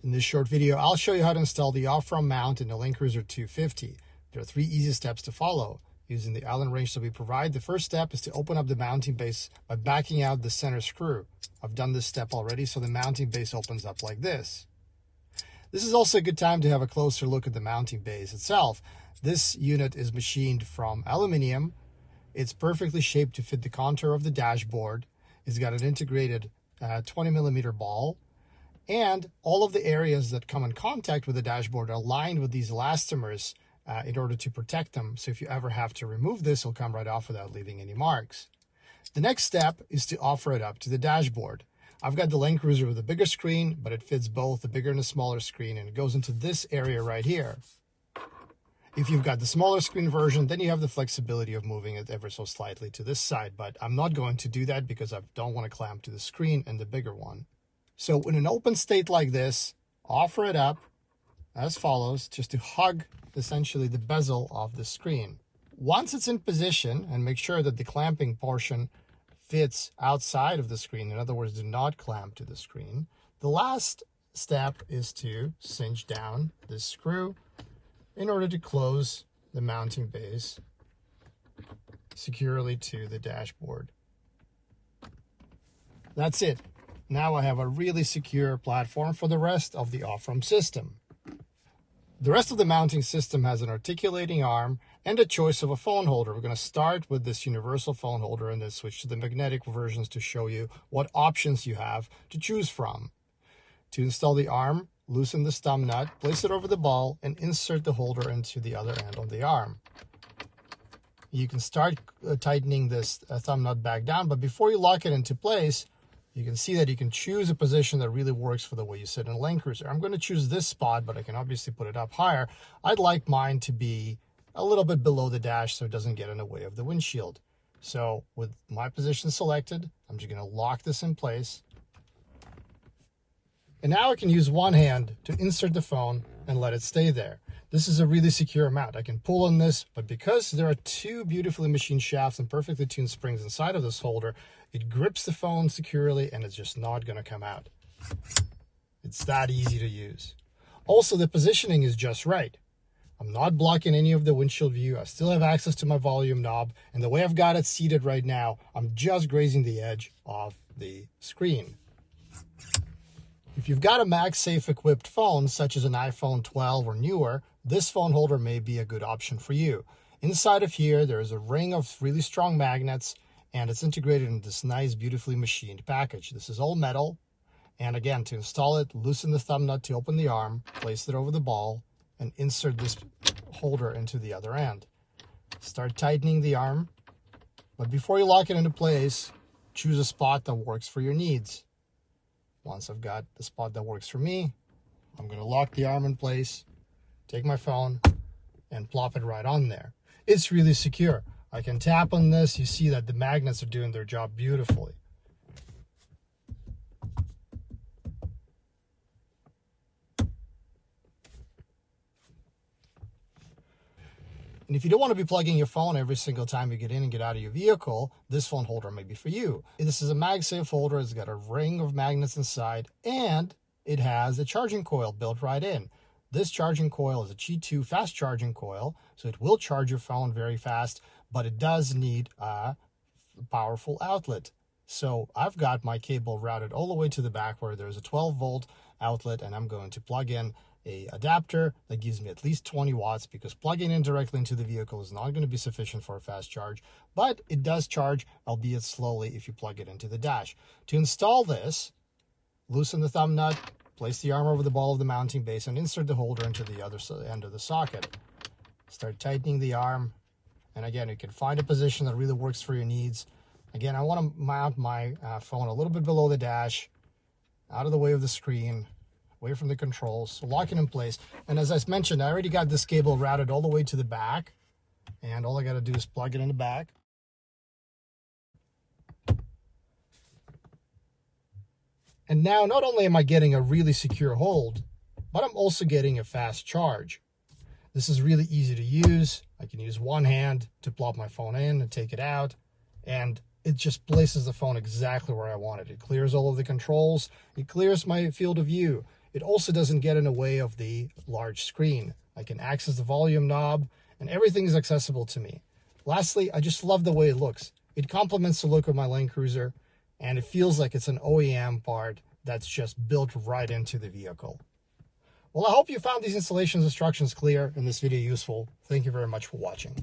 In this short video, I'll show you how to install the off-from mount in the Land Cruiser 250. There are 3 easy steps to follow. Using the Allen wrench that we provide, the first step is to open up the mounting base by backing out the center screw. I've done this step already, so the mounting base opens up like this. This is also a good time to have a closer look at the mounting base itself. This unit is machined from aluminum. It's perfectly shaped to fit the contour of the dashboard. It's got an integrated 20mm ball. And all of the areas that come in contact with the dashboard are lined with these elastomers in order to protect them. So if you ever have to remove this, it'll come right off without leaving any marks. The next step is to offer it up to the dashboard. I've got the Land Cruiser with a bigger screen, but it fits both the bigger and the smaller screen, and it goes into this area right here. If you've got the smaller screen version, then you have the flexibility of moving it ever so slightly to this side, but I'm not going to do that because I don't want to clamp to the screen and the bigger one. So in an open state like this, offer it up as follows, just to hug essentially the bezel of the screen. Once it's in position, and make sure that the clamping portion fits outside of the screen, in other words, do not clamp to the screen, the last step is to cinch down this screw in order to close the mounting base securely to the dashboard. That's it. Now I have a really secure platform for the rest of the off-from system. The rest of the mounting system has an articulating arm and a choice of a phone holder. We're going to start with this universal phone holder and then switch to the magnetic versions to show you what options you have to choose from. To install the arm, loosen this thumb nut, place it over the ball, and insert the holder into the other end of the arm. You can start tightening this thumb nut back down, but before you lock it into place, you can see that you can choose a position that really works for the way you sit in a Land Cruiser. I'm going to choose this spot, but I can obviously put it up higher. I'd like mine to be a little bit below the dash so it doesn't get in the way of the windshield. So with my position selected, I'm just going to lock this in place. And now I can use one hand to insert the phone and let it stay there. This is a really secure mount. I can pull on this, but because there are 2 beautifully machined shafts and perfectly tuned springs inside of this holder, it grips the phone securely and it's just not going to come out. It's that easy to use. Also, the positioning is just right. I'm not blocking any of the windshield view. I still have access to my volume knob, and the way I've got it seated right now, I'm just grazing the edge of the screen. If you've got a MagSafe equipped phone, such as an iPhone 12 or newer, this phone holder may be a good option for you. Inside of here, there is a ring of really strong magnets, and it's integrated in this nice, beautifully machined package. This is all metal. And again, to install it, loosen the thumb nut to open the arm, place it over the ball, and insert this holder into the other end. Start tightening the arm, but before you lock it into place, choose a spot that works for your needs. Once I've got the spot that works for me, I'm going to lock the arm in place, take my phone, and plop it right on there. It's really secure. I can tap on this. You see that the magnets are doing their job beautifully. And if you don't want to be plugging your phone every single time you get in and get out of your vehicle, this phone holder may be for you. This is a MagSafe holder. It's got a ring of magnets inside, and it has a charging coil built right in. This charging coil is a G2 fast charging coil, so it will charge your phone very fast, but it does need a powerful outlet. So I've got my cable routed all the way to the back where there's a 12-volt outlet, and I'm going to plug in an adapter that gives me at least 20 watts because plugging in directly into the vehicle is not going to be sufficient for a fast charge, but it does charge, albeit slowly, if you plug it into the dash. To install this, loosen the thumb nut, place the arm over the ball of the mounting base, and insert the holder into the other end of the socket. Start tightening the arm, and again, you can find a position that really works for your needs. Again, I want to mount my phone a little bit below the dash, out of the way of the screen, away from the controls, so lock it in place. And as I mentioned, I already got this cable routed all the way to the back, and all I got to do is plug it in the back. And now not only am I getting a really secure hold, but I'm also getting a fast charge. This is really easy to use. I can use one hand to plop my phone in and take it out, and it just places the phone exactly where I want it. It clears all of the controls. It clears my field of view. It also doesn't get in the way of the large screen. I can access the volume knob, and everything is accessible to me. Lastly, I just love the way it looks. It complements the look of my Land Cruiser, and it feels like it's an OEM part that's just built right into the vehicle. Well, I hope you found these installation instructions clear and this video useful. Thank you very much for watching.